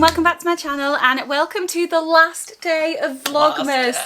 welcome back to my channel and welcome to the last day of Vlogmas.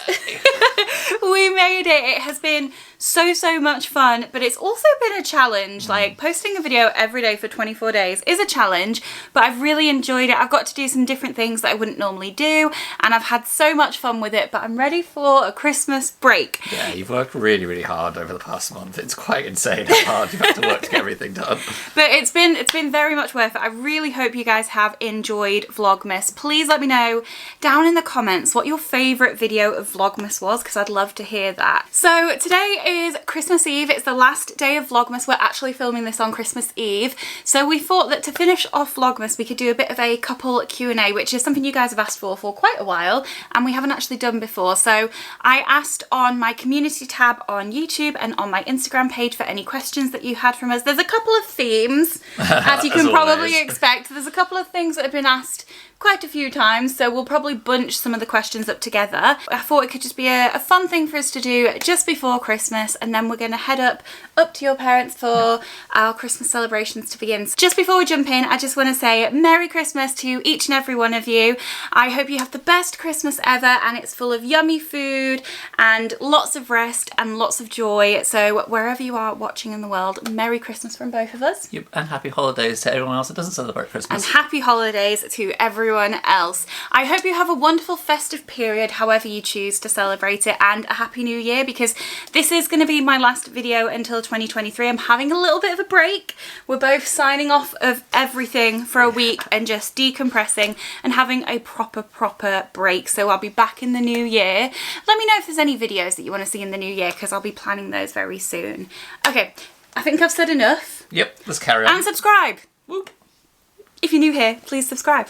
We made it. It has been so much fun, but it's also been a challenge. Like, posting a video every day for 24 days is a challenge, but I've really enjoyed it. I've got to do some different things that I wouldn't normally do, and I've had so much fun with it, but I'm ready for a Christmas break. Yeah, you've worked really hard over the past month. It's quite insane how hard you've had to work to get everything done. But it's been very much worth it. I really hope you guys have enjoyed Vlogmas. Please let me know down in the comments what your favourite video of Vlogmas was, because I'd love to hear that. So today is Christmas Eve. It's the last day of Vlogmas. We're actually filming this on Christmas Eve. So we thought that to finish off Vlogmas, we could do a bit of a couple Q&A, which is something you guys have asked for quite a while, and we haven't actually done before. So I asked on my community tab on YouTube and on my Instagram page for any questions that you had from us. There's a couple of themes, as you can probably expect. There's a couple of things that have been asked quite a few times, so we'll probably bunch some of the questions up together. I thought it could just be a fun thing for us to do just before Christmas, and then we're going to head up to your parents for our Christmas celebrations to begin. So just before we jump in, I just want to say Merry Christmas to each and every one of you. I hope you have the best Christmas ever, and it's full of yummy food and lots of rest and lots of joy. So wherever you are watching in the world, Merry Christmas from both of us. Yep, and happy holidays to everyone else that doesn't celebrate Christmas. And happy holidays to everyone else. I hope you have a wonderful festive period, however you choose to celebrate it, and a happy new year, because this is going to be my last video until 2023. I'm having a little bit of a break. We're both signing off of everything for a week and just decompressing and having a proper break. So I'll be back in the new year. Let me know if there's any videos that you want to see in the new year, because I'll be planning those very soon. Okay, I think I've said enough. Yep, let's carry on. And subscribe. Whoop. If you're new here, please subscribe.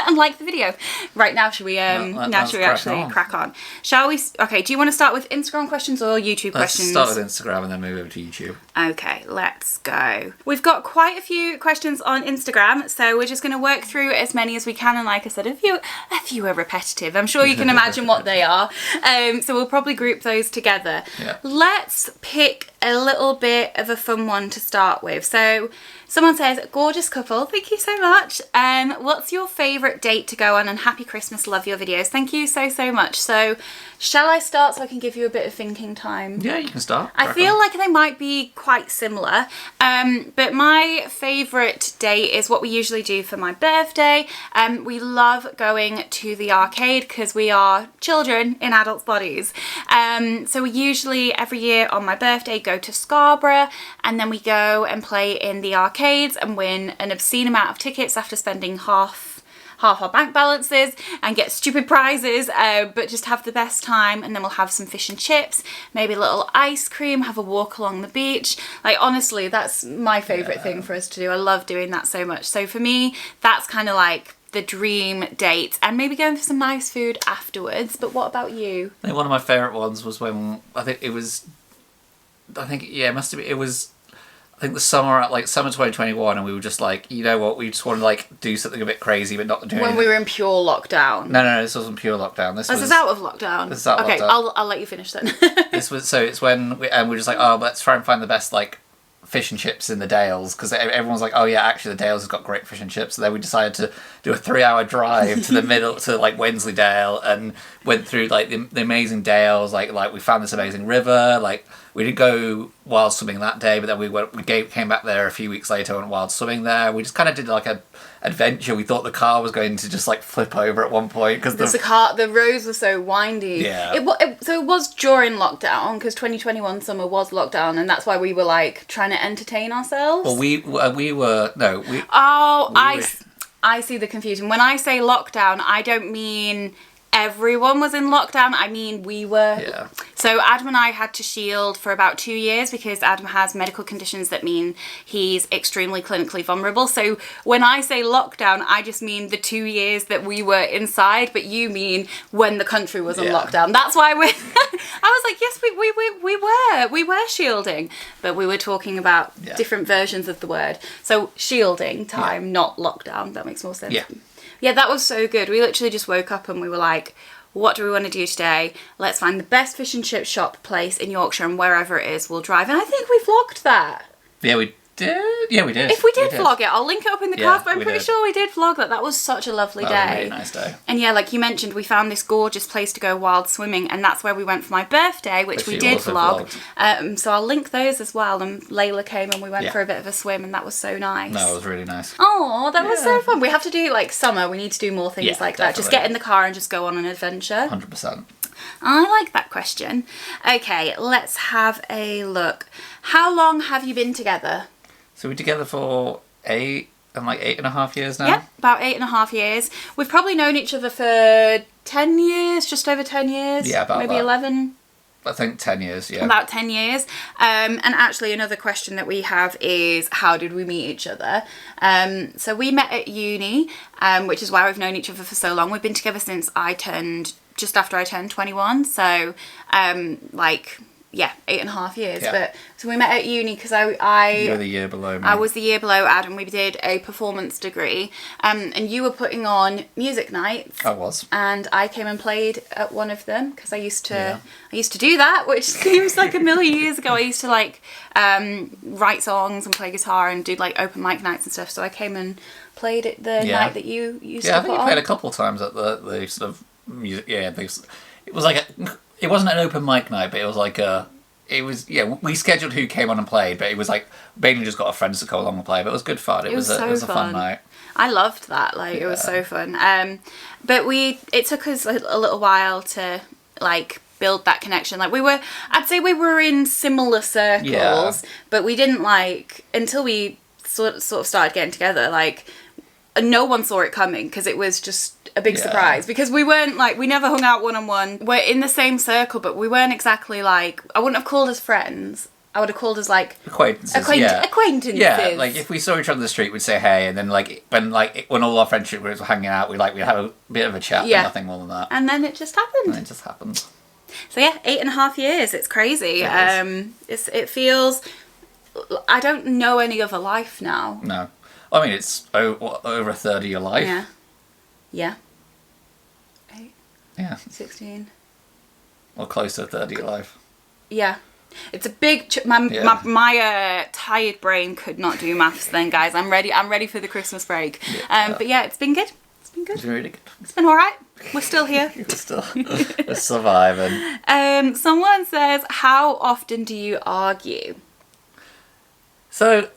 And like the video. Right, now should we should we actually crack on? Shall we? Okay, do you want to start with Instagram questions or YouTube questions? Let's start with Instagram and then move over to YouTube. Okay, let's go. We've got quite a few questions on Instagram, so we're just going to work through as many as we can, and like I said, a few are repetitive. I'm sure you can imagine what they are. So we'll probably group those together. Yeah. Let's pick a little bit of a fun one to start with. So someone says, gorgeous couple, thank you so much. What's your favourite date to go on, and happy Christmas, love your videos. Thank you so much. So shall I start so I can give you a bit of thinking time? Yeah, you can start. I feel like they might be quite similar, but my favourite date is what we usually do for my birthday. We love going to the arcade because we are children in adults' bodies. So we usually every year on my birthday go to Scarborough, and then we go and play in the arcades and win an obscene amount of tickets after spending half our bank balances and get stupid prizes, but just have the best time. And then we'll have some fish and chips, maybe a little ice cream, have a walk along the beach. Like, honestly, that's my favourite thing for us to do. I love doing that so much. So for me, that's kind of like the dream date, and maybe going for some nice food afterwards. But what about you? I think one of my favourite ones was when it was I think the summer 2021, and we were just like, you know what, we just want to like do something a bit crazy, but not doing when we were in pure lockdown. No, this wasn't pure lockdown. This was out of lockdown. This is out of okay, lockdown. I'll let you finish then. It's when we're just like, oh, let's try and find the best like fish and chips in the Dales, because everyone's like, oh yeah, actually the Dales has got great fish and chips. So then we decided to do a 3-hour drive to the middle to like Wensleydale, and went through like the amazing Dales. Like we found this amazing river. Like, we didn't go wild swimming that day, but then we came back there a few weeks later and went wild swimming there. We just kind of did like a adventure. We thought the car was going to just like flip over at one point because the roads were so windy. Yeah. So it was during lockdown, because 2021 summer was lockdown, and that's why we were like trying to entertain ourselves. Well, I see the confusion. When I say lockdown, I don't mean everyone was in lockdown. I mean, we were. Yeah. So Adam and I had to shield for about 2 years because Adam has medical conditions that mean he's extremely clinically vulnerable. So when I say lockdown, I just mean the 2 years that we were inside, but you mean when the country was on lockdown. That's why I was like, yes, we were shielding, but we were talking about different versions of the word. So shielding time, not lockdown. That makes more sense. Yeah, that was so good. We literally just woke up and we were like, what do we want to do today? Let's find the best fish and chip shop place in Yorkshire, and wherever it is, we'll drive. And I think we vlogged that. Yeah, we did. Yeah, we did. If we did vlog it, I'll link it up in the Yeah, card, but I'm we pretty did. sure we did vlog that. That was such a lovely day. That was a really nice day. And yeah, like you mentioned, we found this gorgeous place to go wild swimming, and that's where we went for my birthday, which we she did also vlog. So I'll link those as well. And Layla came and we went for a bit of a swim, and that was so nice. No, it was really nice. Oh, that was so fun. We have to do like summer. We need to do more things like that. Just definitely. get in the car and just go on an adventure. 100%. I like that question. Okay, let's have a look. How long have you been together? So we're together for 8.5 years now? Yep, about 8.5 years. We've probably known each other for 10 years, just over 10 years. Yeah, about maybe that. 11. I think 10 years, yeah. About 10 years. And actually another question that we have is, how did we meet each other? So we met at uni, which is why we've known each other for so long. We've been together since just after I turned 21. So, 8.5 years. Yeah. But so we met at uni because You were the year below me. I was the year below Adam. We did a performance degree, and you were putting on music nights. I was. And I came and played at one of them because I used to do that, which seems like a million years ago. I used to write songs and play guitar and do like open mic nights and stuff. So I came and played it the night that you used to put on. Yeah, I think you played a couple of times at the sort of music. Yeah, it was like it wasn't an open mic night, but it was like we scheduled who came on and played, but it was like mainly just got our friends to come along and play, but it was good fun. It was a fun night. I loved that. It was so fun. But it took us a little while to build that connection. I'd say we were in similar circles, but we didn't until we sort of started getting together, no one saw it coming because it was just a big surprise, because we weren't we never hung out one-on-one. We're in the same circle, but we weren't exactly I wouldn't have called us friends. I would have called us acquaintances. Acquaintances. Yeah, if we saw each other on the street, we'd say hey, and then when all our friendship groups were hanging out, we'd have a bit of a chat, but nothing more than that. And then it just happened. So yeah, 8.5 years. It's crazy. It feels. I don't know any other life now. No, I mean it's over a third of your life. Yeah. Yeah. 8. Yeah. 16. Or close to a third of your life. Yeah. It's a big. My tired brain could not do maths then, guys. I'm ready for the Christmas break. But yeah, it's been good. It's been good. It's been really good. It's been all right. We're still here. We're surviving. Someone says, how often do you argue? So,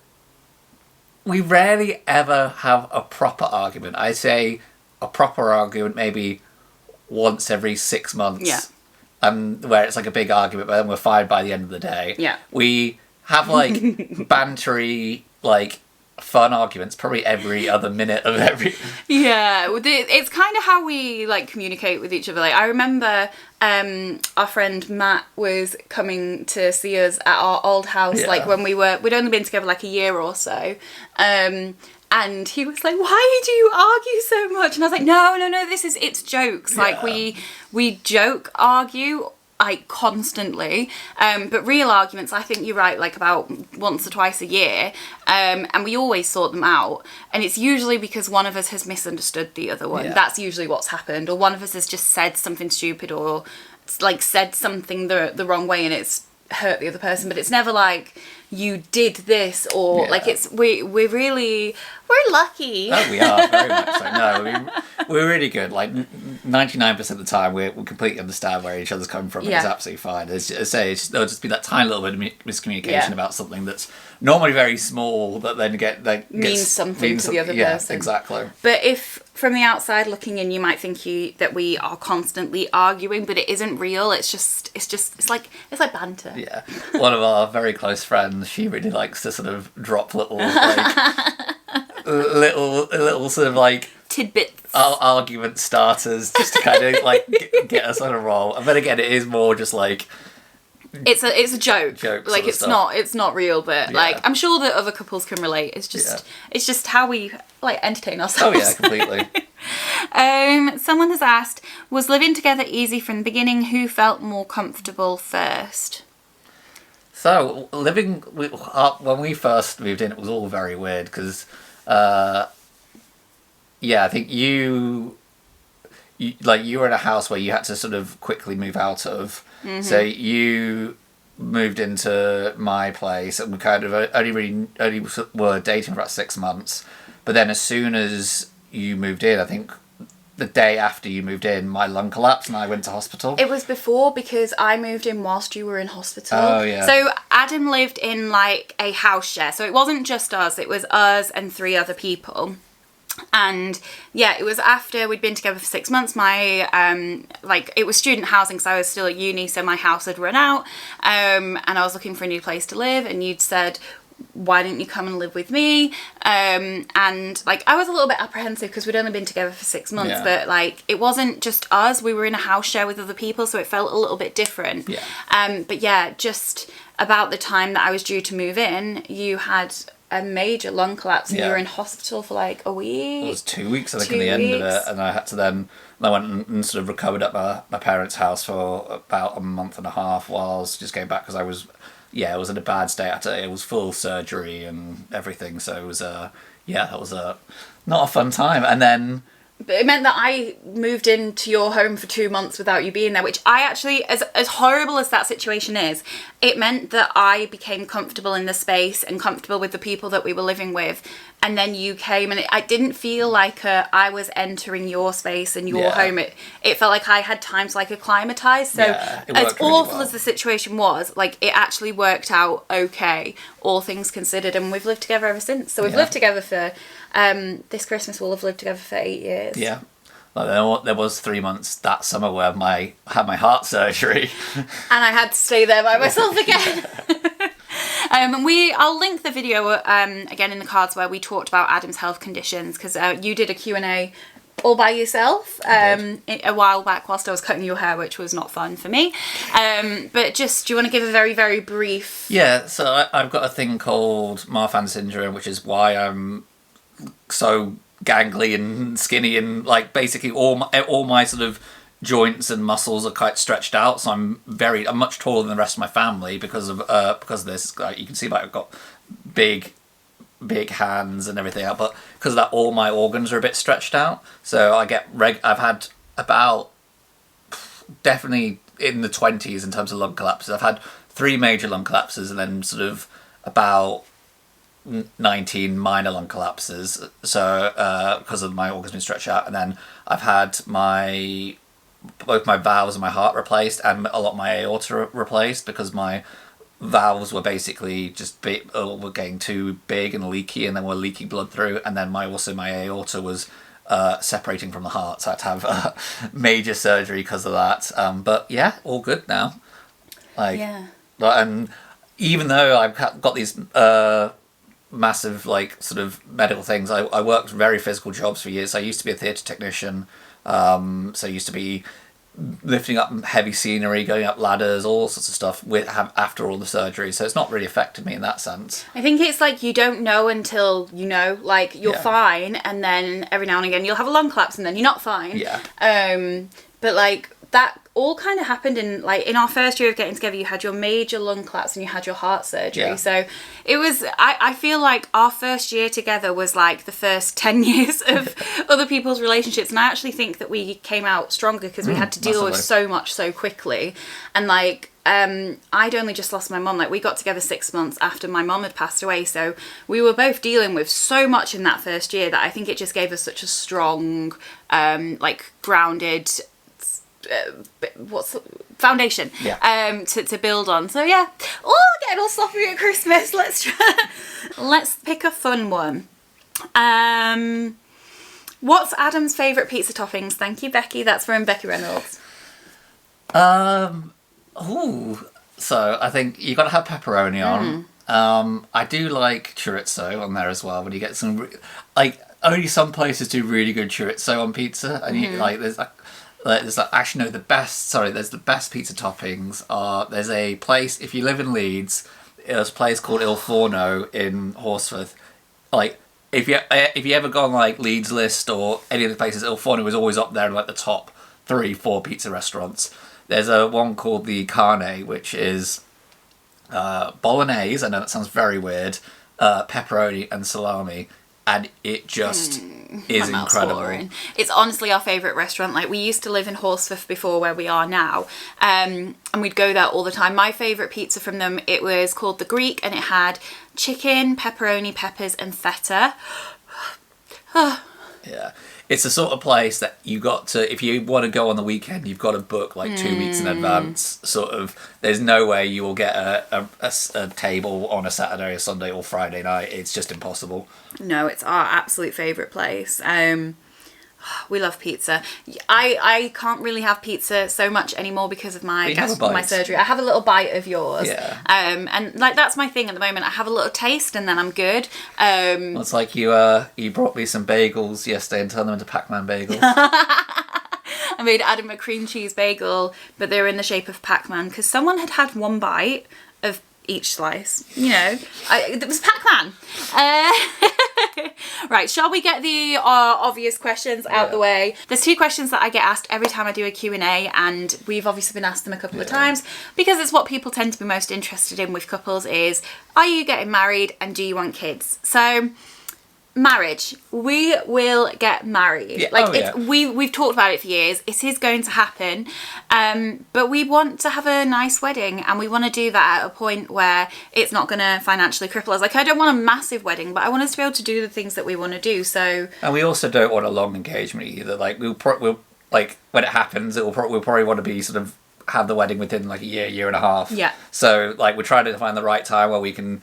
we rarely ever have a proper argument. I say a proper argument maybe once every 6 months. Yeah. Where it's a big argument, but then we're fine by the end of the day. Yeah. We have bantery, fun arguments probably every other minute of every. Yeah, it's kind of how we communicate with each other. I remember our friend Matt was coming to see us at our old house, when we'd only been together a year or so. And he was like, why do you argue so much? And I was like, no, it's jokes. Yeah. We joke, argue, constantly. But real arguments, I think you're right, about once or twice a year. And we always sort them out. And it's usually because one of us has misunderstood the other one. Yeah. That's usually what's happened. Or one of us has just said something stupid or said something the wrong way and it's hurt the other person. But it's never you did this or we're lucky. Oh, we are very much so. No, we're really good. 99% of the time, we completely understand where each other's coming from. And it's absolutely fine. There'll just be that tiny little bit of miscommunication about something that's normally very small, that then means something to the other person. Yeah, exactly. But if from the outside looking in, you might think that we are constantly arguing, but it isn't real. It's like banter. Yeah, one of our very close friends, she really likes to sort of drop little little sort of tidbits, argument starters, just to kind of get us on a roll. And then again, it is more just it's a joke. It's not real, but I'm sure that other couples can relate. It's just how we entertain ourselves. Oh yeah, completely. Someone has asked, was living together easy from the beginning? Who felt more comfortable first? So when we first moved in, it was all very weird because, I think you were in a house where you had to sort of quickly move out of. Mm-hmm. So you moved into my place, and we kind of only were dating for about 6 months. But then as soon as you moved in, I think the day after you moved in, my lung collapsed and I went to hospital. It was before, because I moved in whilst you were in hospital. Oh, yeah. So Adam lived in like a house share. So it wasn't just us, it was us and 3 other people. And yeah, it was after we'd been together for 6 months. My it was student housing, because I was still at uni, so my house had run out, and I was looking for a new place to live, and you'd said, why didn't you come and live with me? And like, I was a little bit apprehensive because we'd only been together for 6 months, Yeah. but like, it wasn't just us, we were in a house share with other people, so it felt a little bit different. Yeah. But yeah, just about the time that I was due to move in, you had a major lung collapse, and Yeah. you were in hospital for like a week. It was 2 weeks, I think, 2 in the end of weeks. it, and I had to then. I went and sort of recovered at my parents' house for about a month and a half while I was just going back, because I was, it was in a bad state. It was full surgery and everything, so it was that was not a fun time. And then. But it meant that I moved into your home for 2 months without you being there, which I actually, as horrible as that situation is, it meant that I became comfortable in the space and comfortable with the people that we were living with. And then you came, and I didn't feel like I was entering your space and your home. It felt like I had time to like acclimatise. So it as worked really awful well. as the situation was, like, it actually worked out okay, all things considered. And we've lived together ever since. So we've lived together for, this Christmas we'll have lived together for 8 years. Yeah. Like, there was 3 months that summer where I had my heart surgery. And I had to stay there by myself again. I'll link the video again in the cards where we talked about Adam's health conditions, because you did a Q&A all by yourself a while back whilst I was cutting your hair, which was not fun for me. But just, do you want to give a very, very brief... Yeah, so I've got a thing called Marfan syndrome, which is why I'm so gangly and skinny, and like basically all my sort of joints and muscles are quite stretched out, so I'm much taller than the rest of my family because of this. Like, you can see, like, I've got big hands and everything, but because of that, all my organs are a bit stretched out. So I've had about, definitely in the 20s in terms of lung collapses. I've had 3 major lung collapses, and then sort of about 19 minor lung collapses. So because of my organs being stretched out, and then I've had both my valves and my heart replaced, and a lot of my aorta replaced, because my valves were basically just were getting too big and leaky, and then were leaking blood through, and then my aorta was separating from the heart, so I had to have major surgery because of that. But yeah, all good now. And even though I've got these massive, like, sort of medical things, I worked very physical jobs for years. I used to be a theatre technician. So I used to be lifting up heavy scenery, going up ladders, all sorts of stuff after all the surgery. So it's not really affected me in that sense. I think it's like, you don't know until you know. Like, you're fine, and then every now and again you'll have a lung collapse, and then you're not fine. Yeah. But like, that all kind of happened in our first year of getting together. You had your major lung collapse and you had your heart surgery. Yeah. So it was, I feel like our first year together was like the first 10 years of other people's relationships. And I actually think that we came out stronger because we had to deal with so much so quickly. And like, I'd only just lost my mum. Like, we got together 6 months after my mum had passed away. So we were both dealing with so much in that first year that I think it just gave us such a strong, grounded, foundation to build on. So yeah, getting all sloppy at Christmas. Let's pick a fun one. What's Adam's favourite pizza toppings? Thank you, Becky. That's from Becky Reynolds. So I think you got to have pepperoni on. I do like chorizo on there as well. When you get some, only some places do really good chorizo on pizza, and you there's the best pizza toppings there's a place, if you live in Leeds, there's a place called Il Forno in Horsforth. Like, if you ever go on like Leeds List or any of the places, Il Forno is always up there in like the top 3-4 pizza restaurants. There's a one called the Carne, which is bolognese. I know that sounds very weird. Pepperoni and salami, and it just is My mouth's incredible. watering. It's honestly our favourite restaurant. Like, we used to live in Horsforth before where we are now, and we'd go there all the time. My favourite pizza from them, it was called The Greek, and it had chicken, pepperoni, peppers and feta. Yeah. It's the sort of place that you got to, if you want to go on the weekend, you've got to book like 2 weeks in advance. Sort of, there's no way you will get a table on a Saturday or Sunday or Friday night. It's just impossible. No, it's our absolute favourite place. We love pizza. I can't really have pizza so much anymore because of my surgery. I have a little bite of yours. Yeah. And like, that's my thing at the moment. I have a little taste and then I'm good. Well, it's like you brought me some bagels yesterday and turned them into Pac-Man bagels. I made Adam a cream cheese bagel, but they were in the shape of Pac-Man because someone had had one bite of each slice. You know, it was Pac-Man. Right, shall we get the obvious questions out the way? There's 2 questions that I get asked every time I do a Q&A, and we've obviously been asked them a couple of times because it's what people tend to be most interested in with couples is, are you getting married and do you want kids? So, marriage. We will get married. Yeah. We've talked about it for years. It is going to happen. But we want to have a nice wedding, and we want to do that at a point where it's not going to financially cripple us. Like, I don't want a massive wedding, but I want us to be able to do the things that we want to do. So, and we also don't want a long engagement either. Like, we'll like when it happens, we'll probably want to be sort of have the wedding within like a year and a half. Yeah. So like, we're trying to find the right time where we can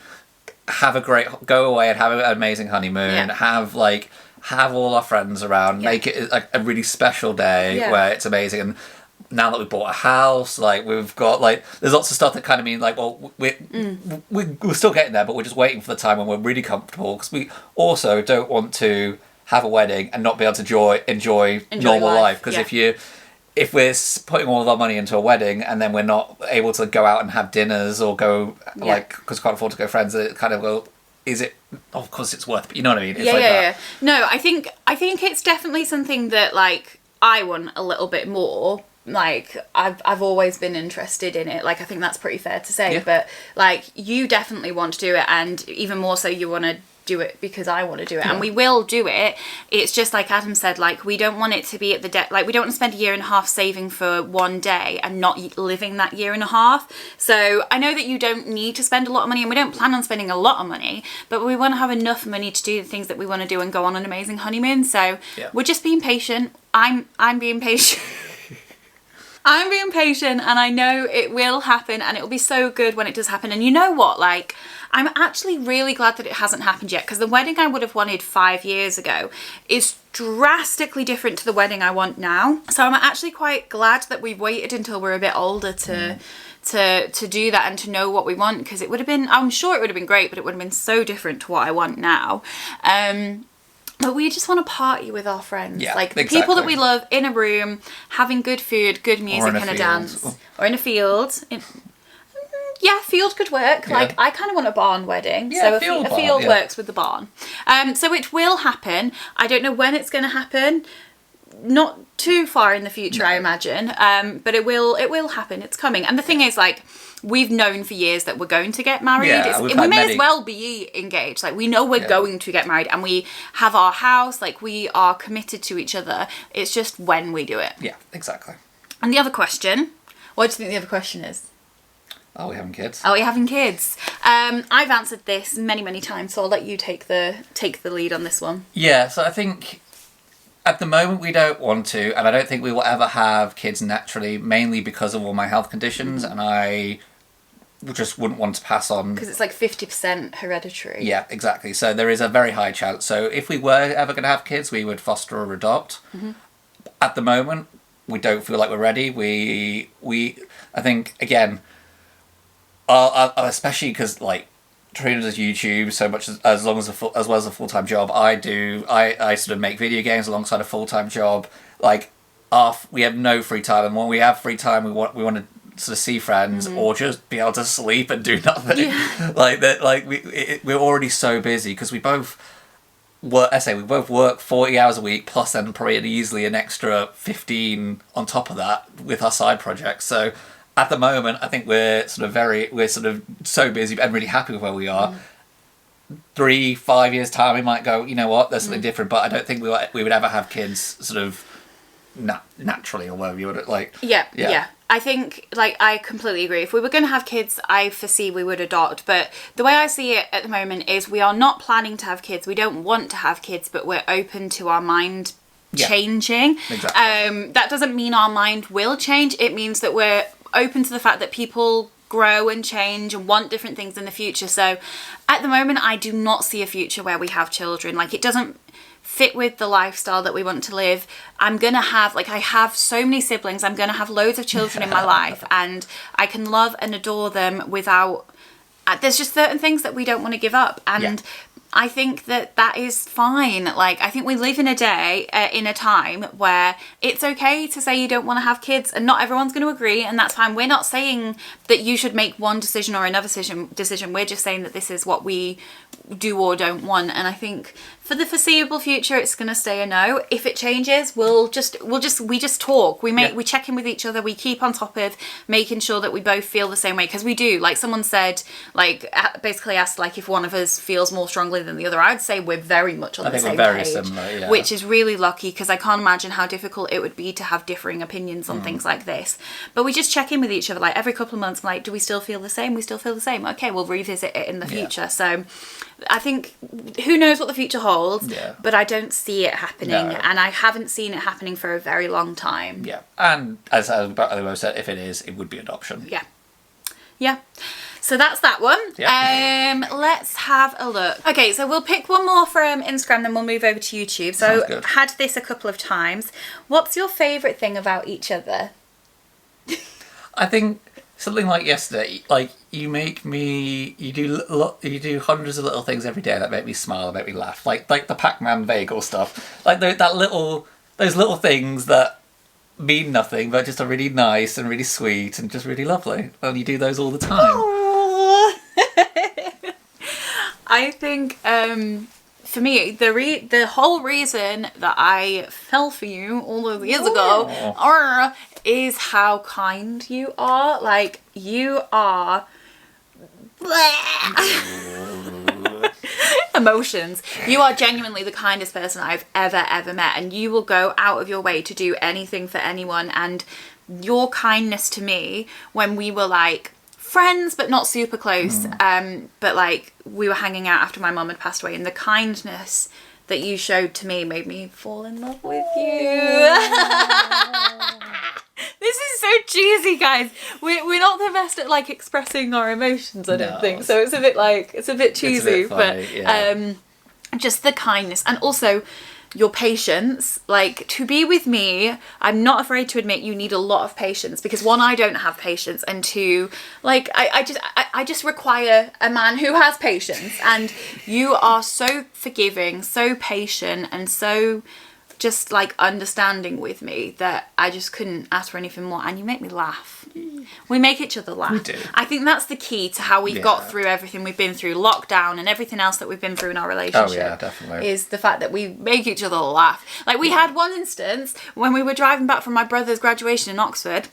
go away and have an amazing honeymoon, have all our friends around, make it like a really special day where it's amazing. And now that we've bought a house, like, we've got like, there's lots of stuff that kind of mean like, well, we're still getting there, but we're just waiting for the time when we're really comfortable, because we also don't want to have a wedding and not be able to enjoy normal life. Because if we're putting all of our money into a wedding and then we're not able to go out and have dinners or go, like, because we can't afford to go friends, it kind of go, is it, of course it's worth it, but you know what I mean? It's that. No, I think it's definitely something that, like, I want a little bit more. Like, I've always been interested in it. Like, I think that's pretty fair to say. But, like, you definitely want to do it, and even more so you want to do it because I want to do it, and we will do it. It's just like Adam said, like, we don't want it to be at the like, we don't want to spend a year and a half saving for one day and not living that year and a half. So I know that you don't need to spend a lot of money, and we don't plan on spending a lot of money, but we want to have enough money to do the things that we want to do and go on an amazing honeymoon. So we're just being patient. I'm being patient. I'm being patient, and I know it will happen, and it'll be so good when it does happen. And you know what, like, I'm actually really glad that it hasn't happened yet, because the wedding I would have wanted 5 years ago is drastically different to the wedding I want now. So I'm actually quite glad that we've waited until we're a bit older to do that and to know what we want, because it would have been, I'm sure it would have been great, but it would have been so different to what I want now. But we just want to party with our friends. Like, the people that we love, in a room, having good food, good music and a dance. Or in a field. Field could work. Like, I kind of want a barn wedding. So a field works with the barn. So it will happen. I don't know when it's going to happen. Not too far in the future, I imagine. But it will happen. It's coming. And the thing is, like, we've known for years that we're going to get married. We may as well be engaged. Like, we know we're going to get married, and we have our house. Like, we are committed to each other. It's just when we do it. Yeah, exactly. And the other question, what do you think the other question is? Are we having kids? Are we having kids? I've answered this many, many times, so I'll let you take the lead on this one. Yeah, so I think at the moment we don't want to, and I don't think we will ever have kids naturally, mainly because of all my health conditions, and I just wouldn't want to pass on. Because it's like 50% hereditary. Yeah, exactly. So there is a very high chance. So if we were ever going to have kids, we would foster or adopt. At the moment, we don't feel like we're ready. I think, again, especially because, like, Trina does YouTube so much as well as a full-time job. I sort of make video games alongside a full-time job. Like, we have no free time, and when we have free time, we want to sort of see friends or just be able to sleep and do nothing. Like that. Like, we're already so busy because we both work. We both work 40 hours a week, plus then probably easily an extra 15 on top of that with our side projects. So at the moment, I think we're sort of so busy and really happy with where we are. 3-5 years time we might go, you know what, there's something different, but I don't think we would ever have kids sort of naturally, or whatever you would like. Yeah. I think, like, I completely agree. If we were going to have kids, I foresee we would adopt. But the way I see it at the moment is we are not planning to have kids. We don't want to have kids, but we're open to our mind changing. Exactly. That doesn't mean our mind will change. It means that we're open to the fact that people grow and change and want different things in the future. So at the moment, I do not see a future where we have children. Like, it doesn't fit with the lifestyle that we want to live. I'm gonna have, like, I have so many siblings, I'm gonna have loads of children in my life, and I can love and adore them without, there's just certain things that we don't want to give up, and I think that is fine. Like, I think we live in a day, in a time where it's okay to say you don't want to have kids, and not everyone's going to agree, and that's fine. We're not saying that you should make one decision or another decision. We're just saying that this is what we do or don't want, and I think for the foreseeable future it's going to stay a no. If it changes, we just talk. We check in with each other. We keep on top of making sure that we both feel the same way, because we do. Like, someone said, like, basically asked, like, if one of us feels more strongly than the other. I'd say we're very much on the same page. I think we're very similar, which is really lucky, because I can't imagine how difficult it would be to have differing opinions on things like this. But we just check in with each other, like, every couple of months. I'm like, do we still feel the same? We still feel the same. Okay, we'll revisit it in the future. So I think, who knows what the future holds, but I don't see it happening, and I haven't seen it happening for a very long time. Yeah, and as I said, if it is, it would be adoption. Yeah. So that's that one. Let's have a look. Okay, so we'll pick one more from Instagram, then we'll move over to YouTube. So had this a couple of times. What's your favourite thing about each other? I think something like yesterday, like, you do hundreds of little things every day that make me smile, that make me laugh. Like the Pac-Man bagel stuff. Like those little things that mean nothing, but just are really nice and really sweet and just really lovely. And you do those all the time. I think for me, the whole reason that I fell for you all those years ago is how kind you are. Like, you are emotions. You are genuinely the kindest person I've ever met, and you will go out of your way to do anything for anyone. And your kindness to me, when we were like friends but not super close, but like we were hanging out after my mum had passed away, and the kindness that you showed to me made me fall in love with you. This is so cheesy, guys. We're not the best at, like, expressing our emotions, I don't think. So it's a bit cheesy, but just the kindness, and also your patience. Like, to be with me, I'm not afraid to admit you need a lot of patience, because one, I don't have patience, and two, like, I just require a man who has patience, and you are so forgiving, so patient, and so just, like, understanding with me that I just couldn't ask for anything more. And you make me laugh. We make each other laugh. We do. I think that's the key to how we've got through everything we've been through, lockdown and everything else that we've been through in our relationship. Oh yeah, definitely. Is the fact that we make each other laugh. Like, we had one instance when we were driving back from my brother's graduation in Oxford.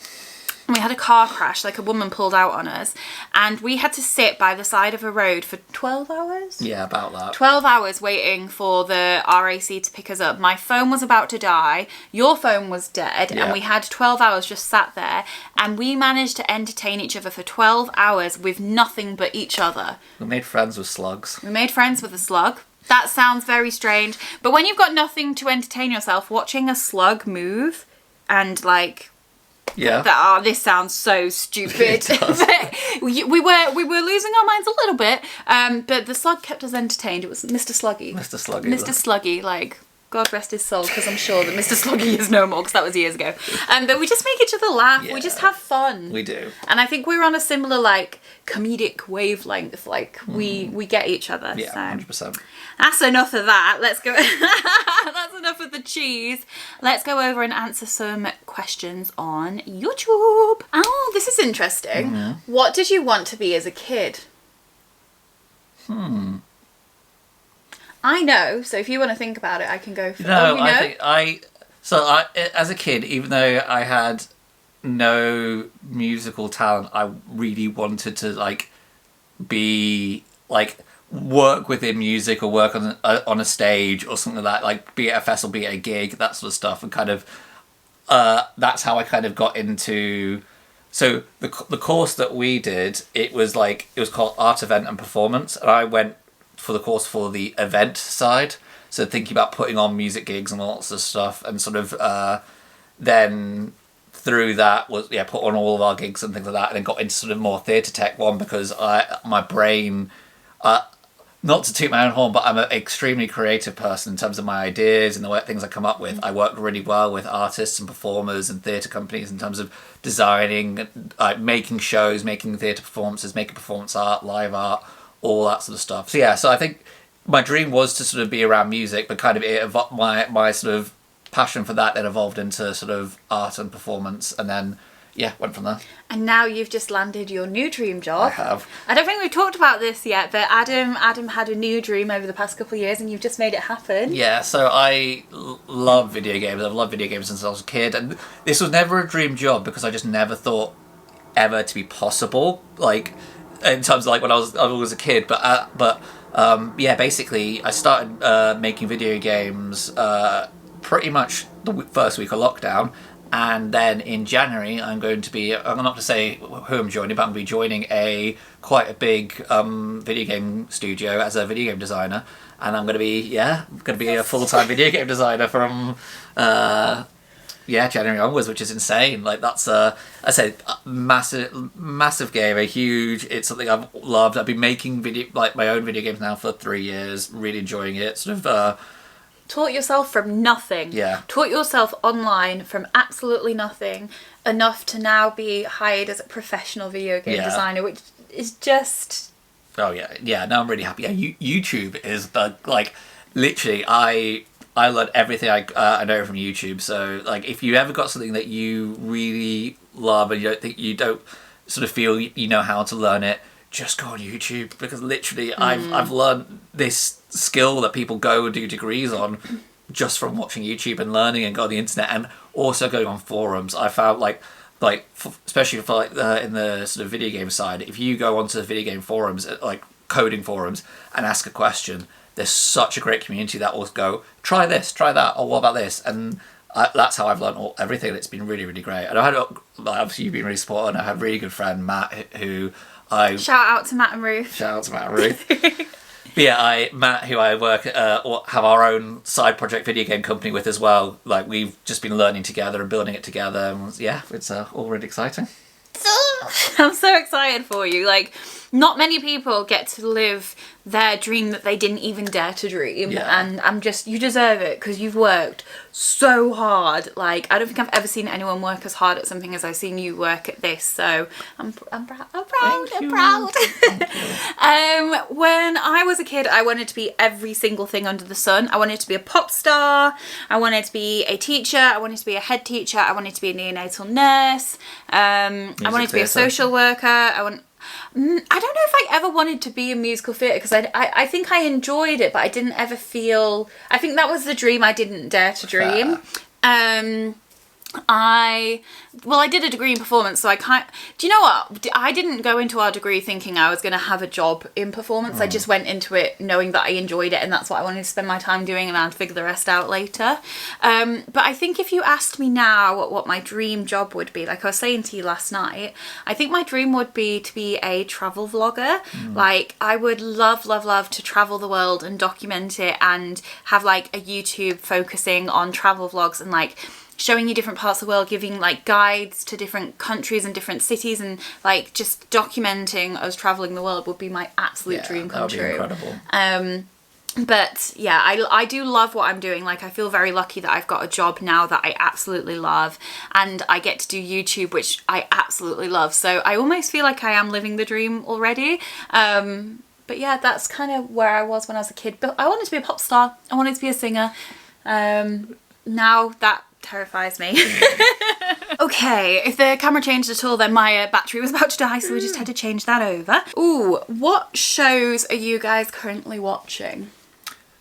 We had a car crash, like, a woman pulled out on us, and we had to sit by the side of a road for 12 hours? Yeah, about that. 12 hours waiting for the RAC to pick us up. My phone was about to die, your phone was dead, and we had 12 hours just sat there, and we managed to entertain each other for 12 hours with nothing but each other. We made friends with slugs. We made friends with a slug. That sounds very strange, but when you've got nothing to entertain yourself, watching a slug move and, like... this sounds so stupid. we were losing our minds a little bit, but the slug kept us entertained. It was Mr. Sluggy. Mr. Sluggy. Mr. Sluggy, like, God rest his soul, because I'm sure that Mr. Sluggy is no more, because that was years ago. But we just make each other laugh. We just have fun. We do. And I think we're on a similar, like, comedic wavelength. Like, we get each other. Yeah, so. 100%. That's enough of that. Let's go. That's enough of the cheese. Let's go over and answer some questions on YouTube. Oh, this is interesting. What did you want to be as a kid? I know, so if you want to think about it, I can go for as a kid, even though I had no musical talent, I really wanted to, like, be, like, work within music or work on a stage or something like that, like be it a festival, be it a gig, that sort of stuff, and kind of that's how I kind of got into. So the course that we did, it was called Art, Event and Performance, and I went for the course for the event side, so thinking about putting on music gigs and all sorts of stuff, and sort of then through that was put on all of our gigs and things like that, and then got into sort of more theatre tech one because my brain. Not to toot my own horn, but I'm an extremely creative person in terms of my ideas and the things I come up with. I work really well with artists and performers and theatre companies in terms of designing, making shows, making theatre performances, making performance art, live art, all that sort of stuff. So yeah, so I think my dream was to sort of be around music, but kind of my sort of passion for that then evolved into sort of art and performance, and then went from there. And now you've just landed your new dream job. I have. I don't think we've talked about this yet, but Adam had a new dream over the past couple of years, and you've just made it happen. Yeah, so I love video games. I've loved video games since I was a kid, and this was never a dream job because I just never thought ever to be possible. Like in terms of like when I was a kid, but basically I started making video games pretty much the first week of lockdown. And then in January, I'm not to say who I'm joining, but I'm going to be joining quite a big video game studio as a video game designer. And I'm going to be a full-time video game designer from January onwards, which is insane. Like that's I say massive game, it's something I've loved. I've been making my own video games now for 3 years, really enjoying it. Sort of. Taught yourself from nothing. Yeah. Taught yourself online from absolutely nothing, enough to now be hired as a professional video game designer, which is just... Oh yeah. Now I'm really happy. Yeah, YouTube is literally I learned everything I know from YouTube. So like, if you ever got something that you really love and you don't sort of feel you know how to learn it, just go on YouTube, because literally I've learned this skill that people go and do degrees on just from watching YouTube and learning and go on the internet, and also going on forums. I found especially for in the sort of video game side, if you go onto video game forums, like coding forums, and ask a question, there's such a great community that will go, try this, try that, or what about this, and that's how I've learned everything. It's been really, really great. And I had obviously you've been really supportive, and I had a really good friend Matt who shout out to Matt and Ruth. But Matt, who I work have our own side project video game company with as well. Like, we've just been learning together and building it together, and it's all really exciting. I'm so excited for you. Like, not many people get to live their dream that they didn't even dare to dream, and you deserve it because you've worked so hard. Like, I don't think I've ever seen anyone work as hard at something as I've seen you work at this, so I'm proud. When I was a kid, I wanted to be every single thing under the sun. I wanted to be a pop star, I wanted to be a teacher, I wanted to be a head teacher, I wanted to be a neonatal nurse, I wanted to be a social worker, I don't know if I ever wanted to be in musical theatre, because I think I enjoyed it, but I didn't ever feel... I think that was the dream I didn't dare to dream. I did a degree in performance, so do you know what? I didn't go into our degree thinking I was going to have a job in performance. I just went into it knowing that I enjoyed it, and that's what I wanted to spend my time doing, and I'd figure the rest out later. But I think if you asked me now what my dream job would be, like I was saying to you last night, I think my dream would be to be a travel vlogger. Like, I would love to travel the world and document it, and have like a YouTube focusing on travel vlogs, and like showing you different parts of the world, giving like guides to different countries and different cities, and like just documenting us traveling the world would be my absolute dream come true. That would be incredible. But yeah, I do love what I'm doing. Like, I feel very lucky that I've got a job now that I absolutely love, and I get to do YouTube, which I absolutely love. So I almost feel like I am living the dream already. But yeah, that's kind of where I was when I was a kid. But I wanted to be a pop star. I wanted to be a singer. Now that terrifies me. Okay, if the camera changed at all, then my battery was about to die, so we just had to change that over. Ooh, what shows are you guys currently watching?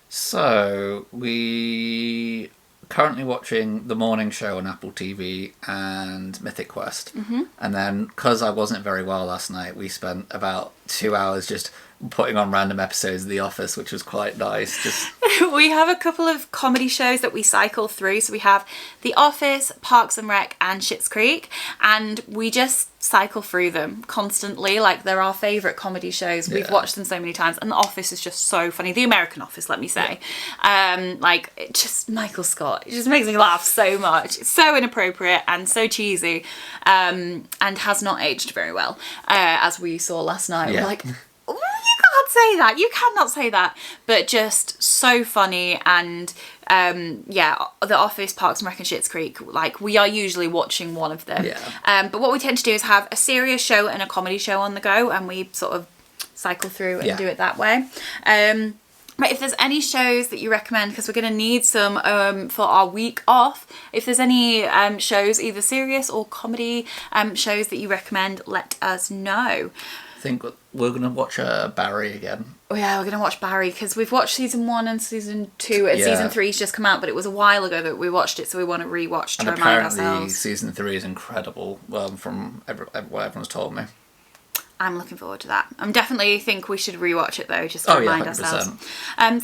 So, we currently watching The Morning Show on Apple TV and Mythic Quest. And then, because I wasn't very well last night, we spent about 2 hours just putting on random episodes of The Office, which was quite nice. Just we have a couple of comedy shows that we cycle through. So we have The Office, Parks and Rec, and Schitt's Creek, and we just cycle through them constantly. Like, they're our favourite comedy shows. We've watched them so many times, and The Office is just so funny. The American Office, let me say. Like, it just, Michael Scott, it just makes me laugh so much. It's so inappropriate and so cheesy, and has not aged very well, as we saw last night. We're like, oh, you can't say that. You cannot say that. But just so funny. And The Office, Parks and Rec, and Schitt's Creek, like, we are usually watching one of them. But what we tend to do is have a serious show and a comedy show on the go, and we sort of cycle through and do it that way. But if there's any shows that you recommend, because we're going to need some for our week off, if there's any shows, either serious or comedy shows that you recommend, let us know. I think we're going to watch Barry again. Oh yeah, we're going to watch Barry, because we've watched season 1 and season 2, and season 3's just come out, but it was a while ago that we watched it, so we want to rewatch to remind ourselves. Apparently season 3 is incredible, from what everyone's told me. I'm looking forward to that. I definitely think we should rewatch it though, just to remind ourselves.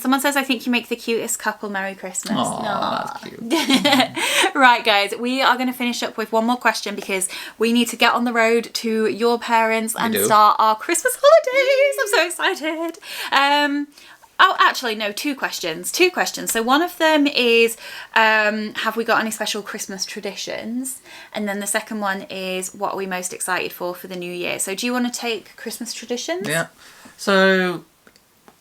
Someone says, I think you make the cutest couple. Merry Christmas. Aww, that's cute. Right, guys, we are going to finish up with one more question, because we need to get on the road to your parents and start our Christmas holidays. I'm so excited. Oh, actually, no, two questions. So one of them is, have we got any special Christmas traditions? And then the second one is, what are we most excited for the new year? So do you want to take Christmas traditions? Yeah. So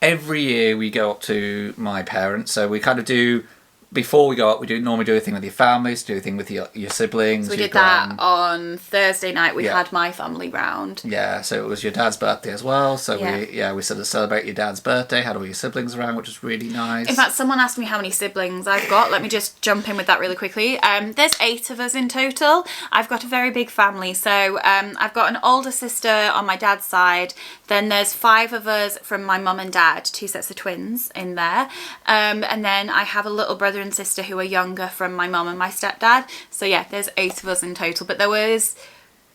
every year we go up to my parents. So we kind of do, before we go up, we normally do a thing with your families, do a thing with your siblings. So we did that on Thursday night. We had my family round. Yeah, so it was your dad's birthday as well. So we sort of celebrate your dad's birthday, had all your siblings around, which was really nice. In fact, someone asked me how many siblings I've got. Let me just jump in with that really quickly. There's 8 of us in total. I've got a very big family. So I've got an older sister on my dad's side. Then there's 5 of us from my mum and dad, 2 sets of twins in there. And then I have a little brother and sister who are younger from my mum and my stepdad. So yeah, there's 8 of us in total, but there was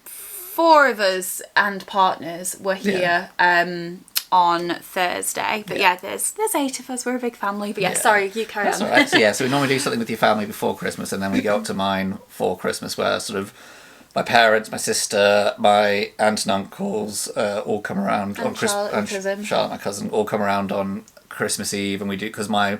4 of us and partners were here on Thursday. But there's 8 of us. We're a big family. But sorry, you carry on. That's all right. So we normally do something with your family before Christmas, and then we go up to mine for Christmas, where sort of my parents, my sister, my aunt and uncles all come around on Christmas. Charlotte, my cousin, all come around on Christmas Eve, and we do, because my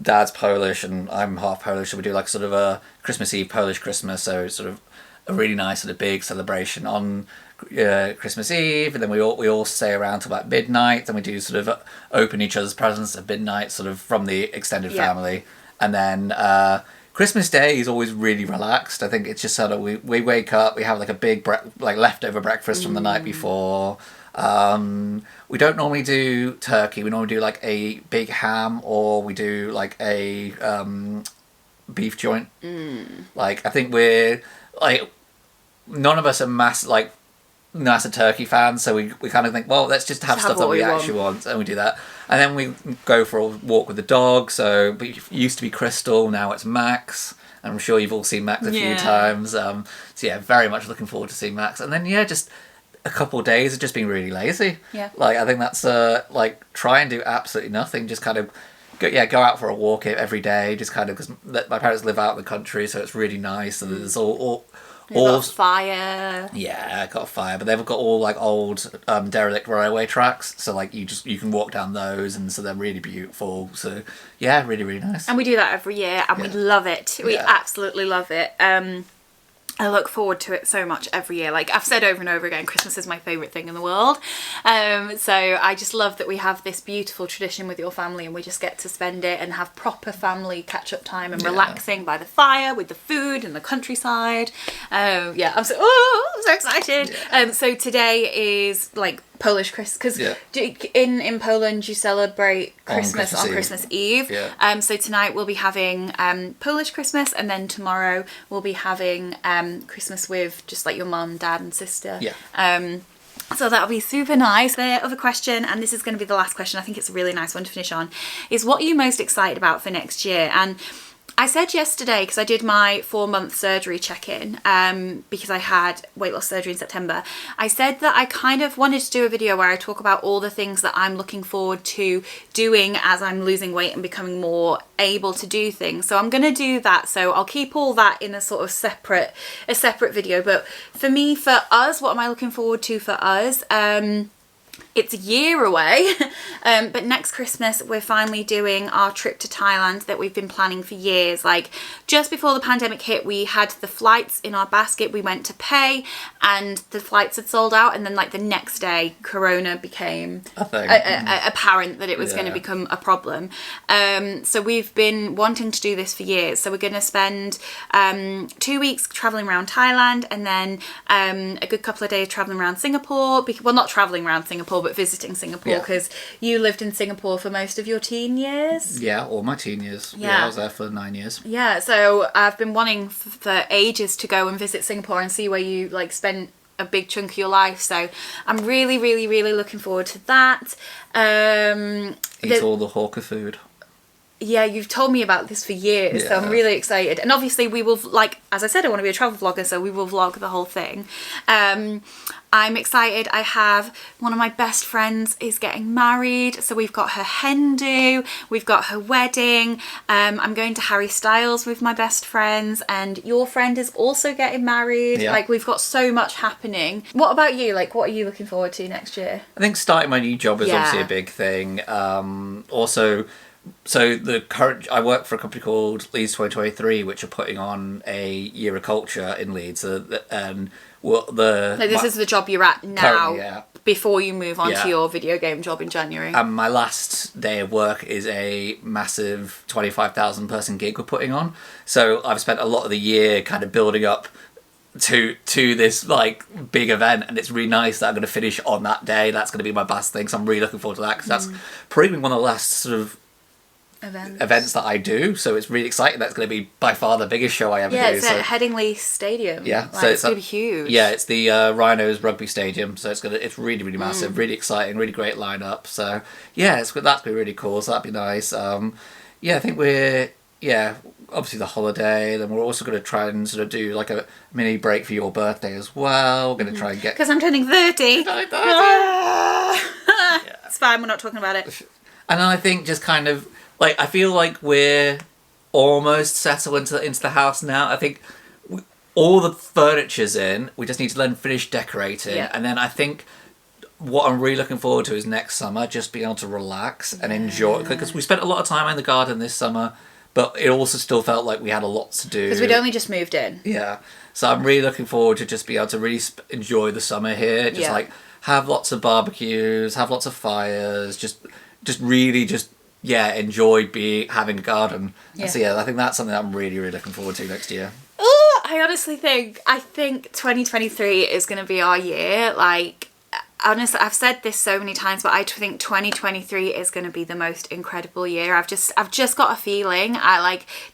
dad's Polish and I'm half Polish, so we do like sort of a Christmas Eve Polish Christmas, so it's sort of a really nice sort of big celebration on Christmas Eve, and then we all stay around till about midnight, then we do sort of open each other's presents at midnight, sort of from the extended family, and then Christmas Day is always really relaxed. I think it's just sort of we wake up, we have like a big leftover breakfast from the night before. We don't normally do turkey. We normally do like a big ham, or we do like a beef joint. Like, I think we're like, none of us are massive turkey fans, so we kind of think, well, let's just have stuff that we actually want, and we do that. And then we go for a walk with the dog. So it used to be Crystal, now it's Max. I'm sure you've all seen Max a few times. So yeah, very much looking forward to seeing Max. And then just a couple of days of just being really lazy. Like, I think that's like, try and do absolutely nothing, just kind of go out for a walk every day, just kind of, because my parents live out in the country, so it's really nice, and there's all got a fire. Yeah, got a fire, but they've got all like old derelict railway tracks, so like you can walk down those, and so they're really beautiful. So yeah, really, really nice. And we do that every year, and we love it. We absolutely love it. I look forward to it so much every year. Like I've said over and over again, Christmas is my favourite thing in the world. So I just love that we have this beautiful tradition with your family, and we just get to spend it and have proper family catch-up time and relaxing by the fire with the food and the countryside. I'm so excited. So today is like Polish Christmas, because in Poland you celebrate Christmas on Christmas Eve. So tonight we'll be having Polish Christmas, and then tomorrow we'll be having Christmas with just like your mum, dad and sister. So that'll be super nice. The other question, and this is going to be the last question, I think it's a really nice one to finish on, is what are you most excited about for next year? And I said yesterday, because I did my 4-month surgery check-in, because I had weight loss surgery in September, I said that I kind of wanted to do a video where I talk about all the things that I'm looking forward to doing as I'm losing weight and becoming more able to do things. So I'm going to do that. So I'll keep all that in a sort of separate video. But for me, for us, what am I looking forward to for us? It's a year away, but next Christmas we're finally doing our trip to Thailand that we've been planning for years. Like, just before the pandemic hit, we had the flights in our basket. We went to pay and the flights had sold out, and then like the next day Corona became apparent that it was going to become a problem. So we've been wanting to do this for years. So we're going to spend 2 weeks traveling around Thailand, and then a good couple of days traveling around Singapore. Well, not traveling around Singapore, but visiting Singapore, because you lived in Singapore for most of your teen years. Yeah, all my teen years. Yeah, I was there for 9 years. Yeah, so I've been wanting for ages to go and visit Singapore and see where you like spent a big chunk of your life. So I'm really, really, really looking forward to that. Eat all the hawker food. Yeah, you've told me about this for years, so I'm really excited. And obviously we will, like, as I said, I want to be a travel vlogger, so we will vlog the whole thing. I'm excited. I have one of my best friends is getting married, so we've got her hen do, we've got her wedding. I'm going to Harry Styles with my best friends, and your friend is also getting married. Yeah. Like, we've got so much happening. What about you? Like, what are you looking forward to next year? I think starting my new job is obviously a big thing. Also, so I work for a company called Leeds 2023, which are putting on a year of culture in Leeds, and this is the job you're at now, before you move on to your video game job in January. And my last day of work is a massive 25,000 person gig we're putting on. So I've spent a lot of the year kind of building up to this like big event, and it's really nice that I'm going to finish on that day. That's going to be my last thing, so I'm really looking forward to that, because that's probably one of the last sort of events that I do, so it's really exciting. That's going to be by far the biggest show I ever do. Yeah, it's at Headingley Stadium. Yeah, so it's going to be huge. Yeah, it's the Rhinos Rugby Stadium, so it's really, really massive, really exciting, really great lineup. So yeah, that's going to be really cool. So that'd be nice. I think we're obviously the holiday. Then we're also going to try and sort of do like a mini break for your birthday as well. We're going to try and get, because I'm turning 30. It's fine. We're not talking about it. And I think just kind of, like, I feel like we're almost settled into the house now. I think all the furniture's in. We just need to then finish decorating. Yeah. And then I think what I'm really looking forward to is next summer, just being able to relax and enjoy. Because we spent a lot of time in the garden this summer, but it also still felt like we had a lot to do. Because we'd only just moved in. Yeah. So I'm really looking forward to just be able to really enjoy the summer here. Just like have lots of barbecues, have lots of fires, just really enjoy having a garden. Yeah. So I think that's something that I'm really, really looking forward to next year. Oh, I honestly think 2023 is going to be our year. Like, honestly, I've said this so many times, but I think 2023 is going to be the most incredible year. I've just got a feeling.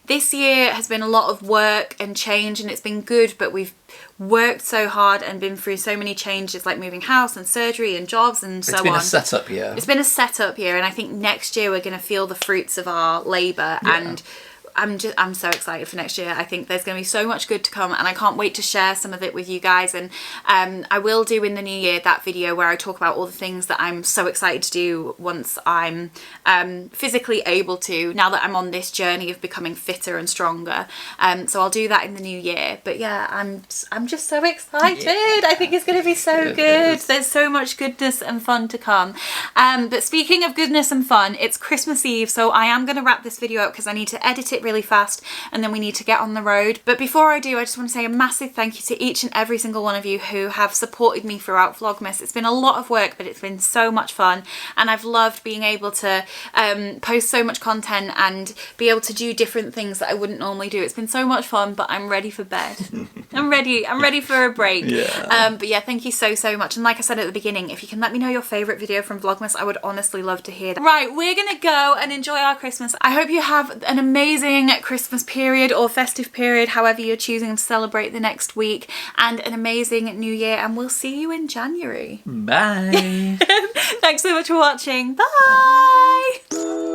This year has been a lot of work and change, and it's been good, but we've worked so hard and been through so many changes, like moving house and surgery and jobs and so on. It's been a setup year. It's been a setup year, and I think next year we're going to feel the fruits of our labour, and I'm so excited for next year. I think there's going to be so much good to come, and I can't wait to share some of it with you guys. And I will do in the new year that video where I talk about all the things that I'm so excited to do once I'm physically able to, now that I'm on this journey of becoming fitter and stronger. So I'll do that in the new year. But yeah, I'm just so excited. Yeah. I think it's going to be so good. There's so much goodness and fun to come. But speaking of goodness and fun, it's Christmas Eve, so I am going to wrap this video up because I need to edit it really fast, and then we need to get on the road. But before I do, I just want to say a massive thank you to each and every single one of you who have supported me throughout Vlogmas. It's been a lot of work, but it's been so much fun, and I've loved being able to post so much content and be able to do different things that I wouldn't normally do. It's been so much fun, but I'm ready for bed. I'm ready for a break. But yeah, thank you so much. And like I said at the beginning, if you can let me know your favourite video from Vlogmas, I would honestly love to hear that. Right, we're gonna go and enjoy our Christmas. I hope you have an amazing Christmas period or festive period, however you're choosing to celebrate the next week, and an amazing new year, and we'll see you in January. Bye. Thanks so much for watching. Bye.